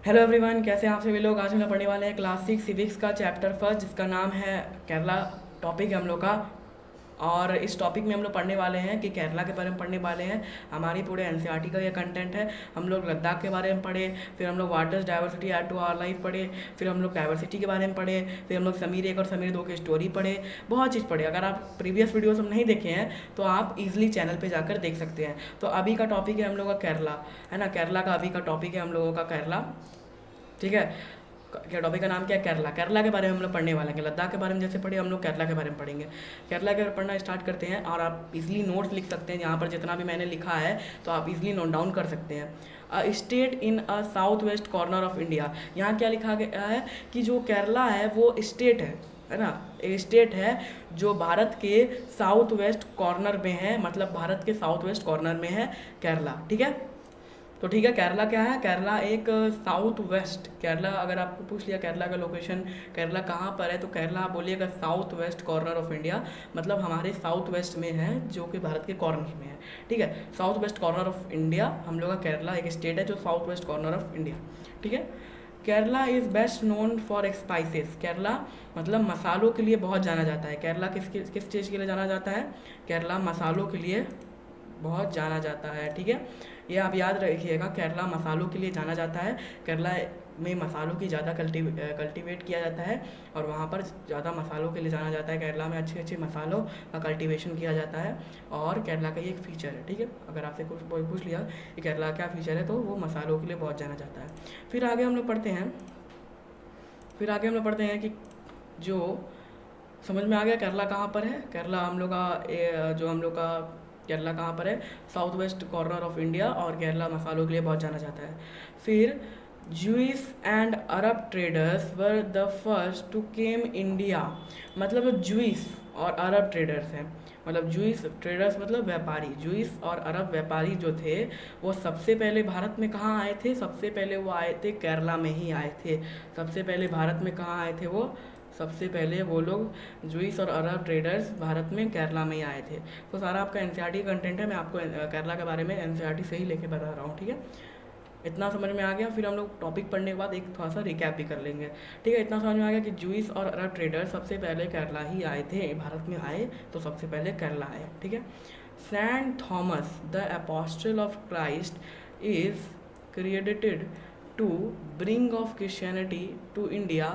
Hello everyone, कैसे हैं आप सभी लोग। आज हम लोग पढ़ने वाले हैं क्लास 6 सिविक्स का चैप्टर फर्स्ट, जिसका नाम है केरला। टॉपिक है हम लोग का। और इस टॉपिक में हम लोग पढ़ने वाले हैं कि केरला के बारे में पढ़ने वाले हैं। हमारी पूरे एनसीईआरटी का ये कंटेंट है। हम लोग लद्दाख के बारे में पढ़े, फिर हम लोग what does diversity add to our life पढ़े, फिर हम लोग डाइवर्सिटी के बारे में पढ़े, फिर हम लोग समीर एक और समीर दो की स्टोरी पढ़े। बहुत चीज़ पढ़े। अगर आप प्रीवियस वीडियोस हम नहीं देखे हैं तो आप इजीली चैनल पे जाकर देख सकते हैं। तो अभी का टॉपिक है हम लोग का केरला, है ना। केरला का अभी का टॉपिक है हम लोगों का केरला। ठीक है। क्या टॉपिक का नाम क्या है? केरला। केरला के बारे में हम लोग पढ़ने वाले हैं। लद्दाख के बारे में जैसे पढ़े, हम लोग केरला के बारे में पढ़ेंगे। केरला के बारे में पढ़ना स्टार्ट करते हैं। और आप इजीली नोट्स लिख सकते हैं, यहाँ पर जितना भी मैंने लिखा है तो आप इजीली नोट डाउन कर सकते हैं। A state in a south west corner of India. यहाँ क्या लिखा गया है कि जो केरला है वो स्टेट है ना। एक स्टेट है जो भारत के साउथ वेस्ट कॉर्नर में है, मतलब भारत के साउथ वेस्ट कॉर्नर में है केरला। ठीक है। तो ठीक है, केरला क्या है? केरला एक साउथ वेस्ट, केरला अगर आपको पूछ लिया केरला का लोकेशन, केरला कहाँ पर है, तो केरला आप बोलिएगा south west corner of India, मतलब हमारे साउथ वेस्ट में है, जो कि भारत के कॉर्नर में है। ठीक है। South west corner of India हम लोग का केरला एक स्टेट है जो south west corner of India. ठीक है। Kerala is best known for spices. Kerala मतलब मसालों के लिए बहुत जाना जाता है। केरला किस किस किस चीज़ के लिए जाना जाता है? केरला मसालों के लिए बहुत जाना जाता है। ठीक है। ये आप याद रखिएगा, केरला मसालों के लिए जाना जाता है। केरला में मसालों की ज़्यादा कल्टीवेट किया जाता है, और वहाँ पर ज़्यादा मसालों के लिए जाना जाता है। केरला में अच्छे अच्छे मसालों का कल्टीवेशन किया जाता है, और केरला का ये एक फ़ीचर है। ठीक है। अगर आपसे कुछ कोई पूछ लिया कि केरला क्या फ़ीचर है, तो वो मसालों के लिए बहुत जाना जाता है। फिर आगे हम लोग पढ़ते हैं। कि जो समझ में आ गया केरला कहाँ पर है। केरला हम लोग का जो हम लोग का केरला कहाँ पर है? South west corner of India, और केरला मसालों के लिए बहुत जाना जाता है। फिर Jewish and Arab traders were the first to came India. मतलब ज्यूइश और अरब ट्रेडर्स हैं, मतलब ज्यूइश ट्रेडर्स मतलब व्यापारी, ज्यूइश और अरब व्यापारी जो थे वो सबसे पहले भारत में कहाँ आए थे? सबसे पहले वो आए थे केरला में ही आए थे। सबसे पहले भारत में कहाँ आए थे वो? सबसे पहले वो लोग ज्यूइश और अरब ट्रेडर्स भारत में केरला में ही आए थे। तो सारा आपका एनसीईआरटी कंटेंट है, मैं आपको केरला के बारे में एनसीईआरटी से ही लेके बता रहा हूँ। ठीक है। इतना समझ में आ गया। फिर हम लोग टॉपिक पढ़ने के बाद एक थोड़ा सा रिकैप भी कर लेंगे। ठीक है। इतना समझ में आ गया कि ज्यूइश और अरब ट्रेडर्स सबसे पहले केरला ही आए थे, भारत में आए तो सबसे पहले केरला आए। ठीक है। Saint Thomas the apostle of Christ is credited to bring of Christianity to India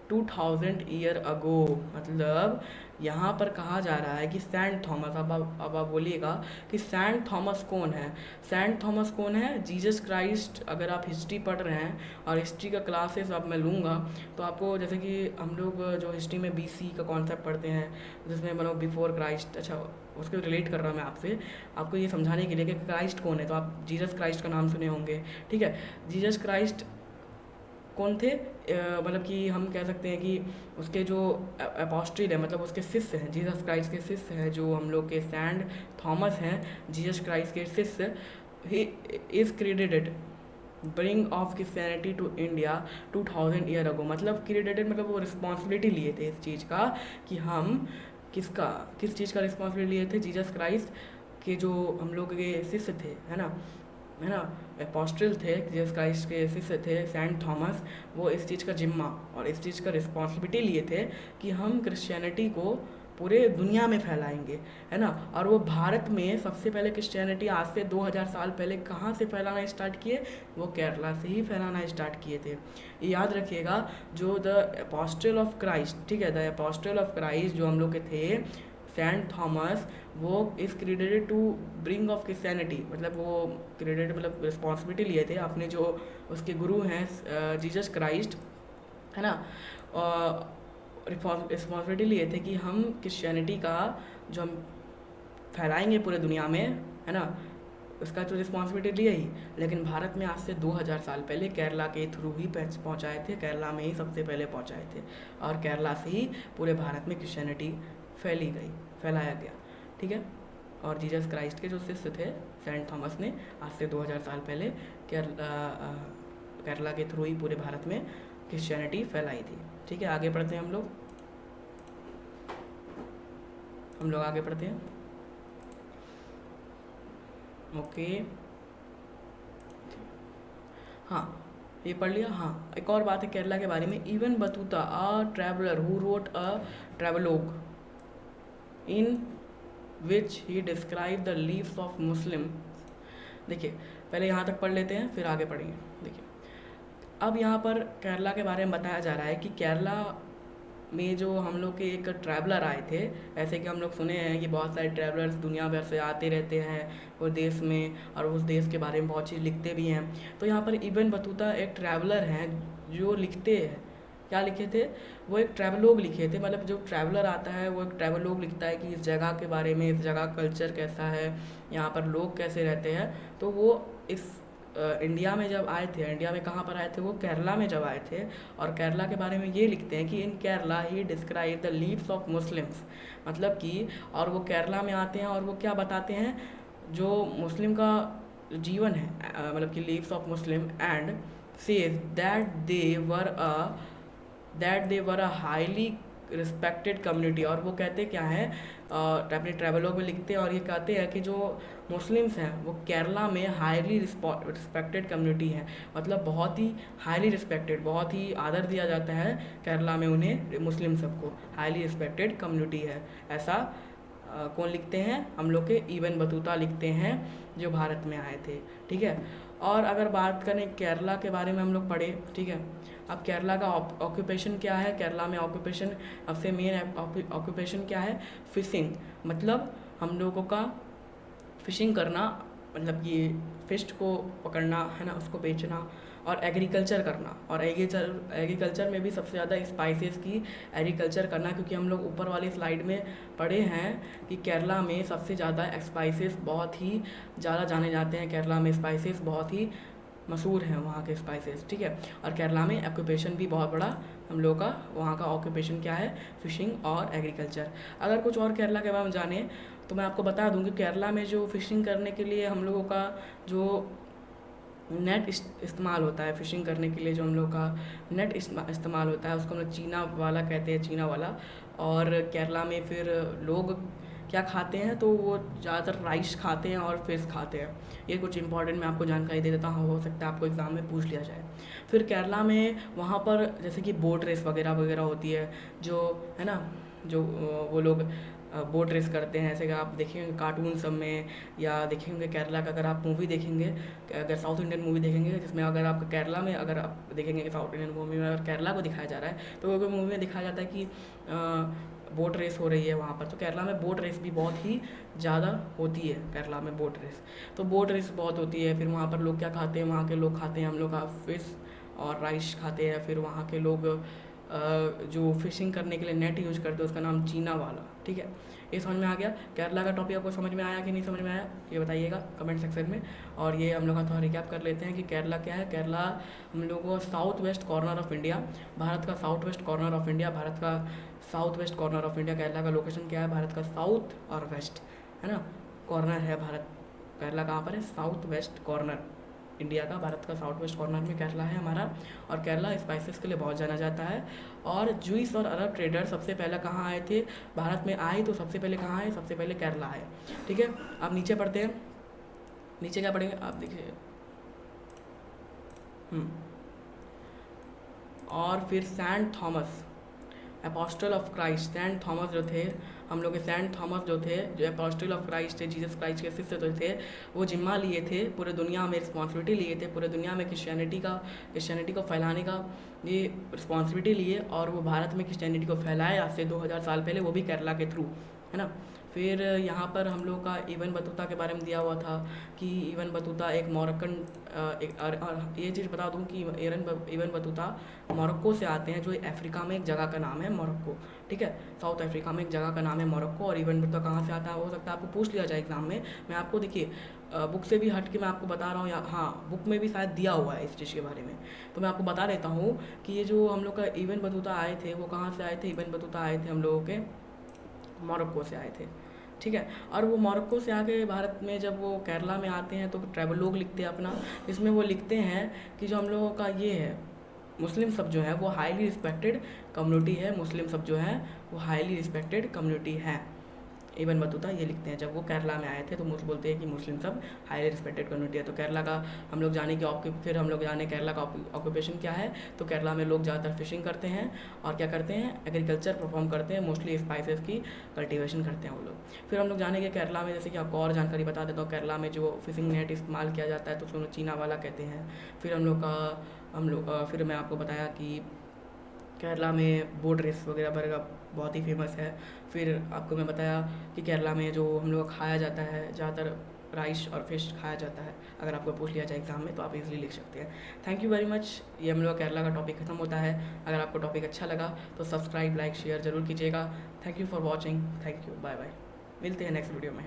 2000 year ago. मतलब यहाँ पर कहा जा रहा है कि सेंट थॉमस, अब आप बोलिएगा कि सेंट थॉमस कौन है? सेंट थॉमस कौन है? Jesus Christ. अगर आप हिस्ट्री पढ़ रहे हैं, और हिस्ट्री का क्लासेस अब मैं लूँगा, तो आपको जैसे कि हम लोग जो हिस्ट्री में बीसी का कॉन्सेप्ट पढ़ते हैं, जिसमें मतलब बिफोर क्राइस्ट, अच्छा उसको रिलेट कर रहा हूँ मैं आपसे, आपको ये समझाने के लिए कि क्राइस्ट कौन है। तो आप जीसस क्राइस्ट का नाम सुने होंगे। ठीक है। जीसस क्राइस्ट कौन थे? मतलब कि हम कह सकते हैं कि उसके जो अपोस्टल है, मतलब उसके शिष्य हैं, जीसस क्राइस्ट के शिष्य हैं, जो हम लोग के सेंट थॉमस हैं, जीसस क्राइस्ट के शिष्य। He is credited bring of Christianity to India 2000 year ago. मतलब क्रेडिटेड मतलब वो रिस्पॉन्सिबिलिटी लिए थे इस चीज़ का, कि हम किसका किस चीज़ का रिस्पॉन्सिबिलिटी लिए थे? जीसस क्राइस्ट के जो हम लोग के शिष्य थे, है ना, अपोस्टल थे, जीसस क्राइस्ट के शिष्य थे सेंट थॉमस। वो इस चीज़ का जिम्मा और इस चीज़ का रिस्पॉन्सिबिलिटी लिए थे कि हम क्रिश्चियनिटी को पूरे दुनिया में फैलाएंगे, है ना। और वो भारत में सबसे पहले क्रिश्चियनिटी आज से 2000 साल पहले कहाँ से फैलाना स्टार्ट किए? वो केरला से ही फैलाना स्टार्ट किए थे। ये याद रखिएगा। जो द अपोस्टल ऑफ क्राइस्ट, ठीक है, द अपोस्टल ऑफ क्राइस्ट जो हम लोग के थे सेंट थॉमस, वो is credited to bring of Christianity, मतलब वो क्रेडिट मतलब रिस्पॉन्सिबिलिटी लिए थे अपने जो उसके गुरु हैं जीसस क्राइस्ट, है ना। रिस्पॉन्सिबिलिटी लिए थे कि हम क्रिश्चियनिटी का जो हम फैलाएंगे पूरे दुनिया में, है ना, उसका तो रिस्पॉन्सिबिलिटी लिए ही। लेकिन भारत में आज से 2000 साल पहले केरला के थ्रू ही पहुंचाए थे, केरला में ही सबसे पहले पहुंचाए थे, और केरला से ही पूरे भारत में क्रिश्चियनिटी फैलाया गया। ठीक है। और जीसस क्राइस्ट के जो शिष्य थे सेंट थॉमस ने आज से 2000 साल पहले केरला के थ्रू ही पूरे भारत में क्रिश्चियनिटी फैलाई थी। ठीक है। आगे बढ़ते हैं हम लोग आगे बढ़ते हैं। ओके। हाँ। ये पढ़ लिया। हाँ, एक और बात है केरला के बारे में, Ibn Battuta a traveller who wrote a travelogue in which he describe the lives of Muslim. देखिए, पहले यहाँ तक पढ़ लेते हैं, फिर आगे पढ़ेंगे। देखिए, अब यहाँ पर केरला के बारे में बताया जा रहा है कि केरला में जो हम लोग के एक ट्रैवलर आए थे, ऐसे कि हम लोग सुने हैं कि बहुत सारे ट्रैवलर्स दुनिया भर से आते रहते हैं वो देश में, और उस देश के बारे में बहुत चीज़ लिखते भी हैं। तो यहाँ पर इब्न बतूता एक ट्रैवलर हैं जो लिखते हैं। क्या लिखे थे? वो एक ट्रैवलोग लिखे थे। मतलब जो ट्रैवलर आता है वो एक ट्रैवलोग लिखता है कि इस जगह के बारे में, इस जगह का कल्चर कैसा है, यहाँ पर लोग कैसे रहते हैं। तो वो इस इंडिया में जब आए थे, इंडिया में कहाँ पर आए थे? वो केरला में जब आए थे, और केरला के बारे में ये लिखते हैं कि in Kerala he describe the lives of Muslims. मतलब कि, और वो केरला में आते हैं और वो क्या बताते हैं, जो मुस्लिम का जीवन है, मतलब कि leaves of Muslim, and says that they were a highly respected community. और वो कहते क्या है, अपने ट्रैवलोग में लिखते हैं और ये कहते हैं कि जो मुस्लिम्स हैं वो केरला में हाईली रिस्पेक्टेड कम्युनिटी है। मतलब बहुत ही हाईली रिस्पेक्टेड, बहुत ही आदर दिया जाता है केरला में उन्हें, मुस्लिम सबको हाईली रिस्पेक्टेड कम्युनिटी है। ऐसा कौन लिखते हैं? हम लोग के इब्न बतूता लिखते हैं जो भारत में आए थे। ठीक है। और अगर बात करें केरला के बारे में, हम लोग पढ़े, ठीक है। अब केरला का ऑक्यूपेशन क्या है? केरला में ऑक्यूपेशन, सबसे मेन ऑक्यूपेशन क्या है? फिशिंग। मतलब हम लोगों का फिशिंग करना, मतलब ये फिश को पकड़ना है ना, उसको बेचना, और एग्रीकल्चर करना। और एग्रीकल्चर में भी सबसे ज़्यादा स्पाइसेस की एग्रीकल्चर करना, क्योंकि हम लोग ऊपर वाली स्लाइड में पढ़े हैं कि केरला में सबसे ज़्यादा स्पाइसेस बहुत ही ज़्यादा जाने जाते हैं। केरला में स्पाइसेस बहुत ही मशहूर हैं, वहाँ के स्पाइसेस। ठीक है। और केरला में ऑक्यूपेशन भी बहुत बड़ा हम लोग का, वहाँ का ऑक्यूपेशन क्या है? फिशिंग और एग्रीकल्चर। अगर कुछ और केरला के बारे में जाने तो मैं आपको बता दूं कि केरला में जो फिशिंग करने के लिए हम लोगों का जो नेट इस्तेमाल होता है, फ़िशिंग करने के लिए जो हम लोग का नेट इस्तेमाल होता है, उसको हम लोग चीना वाला कहते हैं, चीना वाला। और केरला में फिर लोग क्या खाते हैं? तो वो ज़्यादातर राइस खाते हैं और फिश खाते हैं। ये कुछ इंपॉर्टेंट मैं आपको जानकारी दे देता हूँ, हो सकता है आपको एग्ज़ाम में पूछ लिया जाए। फिर केरला में वहाँ पर जैसे कि बोट रेस वगैरह वगैरह होती है, जो है ना, जो वो लोग बोट रेस करते हैं। ऐसे कि आप देखेंगे कार्टून सब में, या देखेंगे केरला का, अगर आप मूवी देखेंगे, अगर साउथ इंडियन मूवी देखेंगे जिसमें अगर आप केरला में, अगर आप देखेंगे साउथ इंडियन मूवी में अगर केरला को दिखाया जा रहा है, तो वो मूवी में दिखाया जाता है कि बोट रेस हो रही है वहाँ पर। तो केरला में बोट रेस भी बहुत ही ज़्यादा होती है, केरला में बोट रेस। तो बोट रेस बहुत होती है। फिर वहाँ पर लोग क्या खाते हैं? वहाँ के लोग खाते हैं हम लोग का फिश और राइस खाते हैं। फिर वहाँ के लोग जो फिशिंग करने के लिए नेट यूज करते हैं उसका नाम चीना वाला। ठीक है। ये समझ में आ गया। केरला का टॉपिक आपको समझ में आया कि नहीं समझ में आया, ये बताइएगा कमेंट सेक्शन में। और ये हम लोग का थोड़ा रिकैप कर लेते हैं कि केरला क्या है। केरला हम लोग को south west corner of India, Bharat का south west corner of India, Bharat का south west corner of India. Kerala का लोकेशन क्या है? भारत का साउथ और वेस्ट, है ना, कॉर्नर है भारत। केरला कहाँ पर है? साउथ वेस्ट कॉर्नर इंडिया का, भारत का साउथ वेस्ट कॉर्नर में केरला है हमारा। और केरला स्पाइसेस के लिए बहुत जाना जाता है। और जूस और अरब ट्रेडर सबसे पहले कहाँ आए थे? भारत में आए तो सबसे पहले कहाँ आए? सबसे पहले केरला आए। ठीक है। अब नीचे पढ़ते हैं, नीचे क्या पढ़ेंगे आप देखिए। और फिर Saint Thomas apostle of Christ, Saint Thomas जो थे, हम लोग के सेंट थॉमस जो थे, जो अपोस्टल ऑफ क्राइस्ट थे, जीसस क्राइस्ट के शिष्य जो थे, वो जिम्मा लिए थे, पूरे दुनिया में रिस्पॉन्सिबिलिटी लिए थे, पूरे दुनिया में क्रिश्चियनिटी को फैलाने का ये रिस्पॉन्सिबिलिटी लिए। और वो भारत में क्रिश्चियनिटी को फैलाए आज से 2000 साल पहले, वो भी केरला के थ्रू, है ना। फिर यहाँ पर हम लोग का इब्न बतूता के बारे में दिया हुआ था कि इब्न बतूता एक मोरक्कन, और ये चीज़ बता दूँ कि इब्न बतूता मोरक्को से आते हैं, जो अफ्रीका में एक जगह का नाम है मोरक्को। ठीक है। साउथ अफ्रीका में एक जगह का नाम है मोरक्को। और इब्न बतूता कहाँ से आता है? हो सकता है आपको पूछ लिया जाए एग्जाम में। मैं आपको देखिए बुक से भी हट के मैं आपको बता रहा हूँ, या हाँ बुक में भी शायद दिया हुआ है इस चीज़ के बारे में, तो मैं आपको बता देता हूँ कि ये जो हम लोग का इब्न बतूता आए थे वो कहाँ से आए थे? इब्न बतूता आए थे हम लोगों के मोरक्को से आए थे। ठीक है। और वो मोरक्को से आके भारत में जब वो केरला में आते हैं तो ट्रैवलोग लिखते हैं अपना, इसमें वो लिखते हैं कि जो हम लोगों का ये है, मुस्लिम सब जो है वो हाईली रिस्पेक्टेड कम्युनिटी है। मुस्लिम सब जो है वो हाईली रिस्पेक्टेड कम्युनिटी है। इबन बतूता ये लिखते हैं, जब वो केरला में आए थे तो मुझे बोलते हैं कि मुस्लिम सब हाईली रिस्पेक्टेड कम्युनिटी है। तो केरला का हम लोग जाने की फिर हम लोग जाने केरला का ऑक्यूपेशन क्या है। तो केरला में लोग ज़्यादातर फिशिंग करते हैं और क्या करते हैं, एग्रीकल्चर परफॉर्म करते हैं, मोस्टली स्पाइसेस की कल्टीवेशन करते हैं वो लोग। फिर हम लोग जानेंगे केरला में, जैसे कि आपको और जानकारी बता देता हूँ, केरला में जो फिशिंग नेट इस्तेमाल किया जाता है तो उसको चीना वाला कहते हैं। फिर फिर मैं आपको बताया कि केरला में बोट रेस वगैरह वगैरह बहुत ही फेमस है। फिर आपको मैं बताया कि केरला में जो हम लोग खाया जाता है ज़्यादातर राइस और फिश खाया जाता है। अगर आपको पूछ लिया जाए एग्ज़ाम में तो आप इजीली लिख सकते हैं। Thank you very much. ये हम लोग केरला का टॉपिक ख़त्म होता है। अगर आपको टॉपिक अच्छा लगा तो सब्सक्राइब, लाइक, शेयर ज़रूर कीजिएगा। Thank you for watching. Thank you, bye bye. मिलते हैं नेक्स्ट वीडियो में।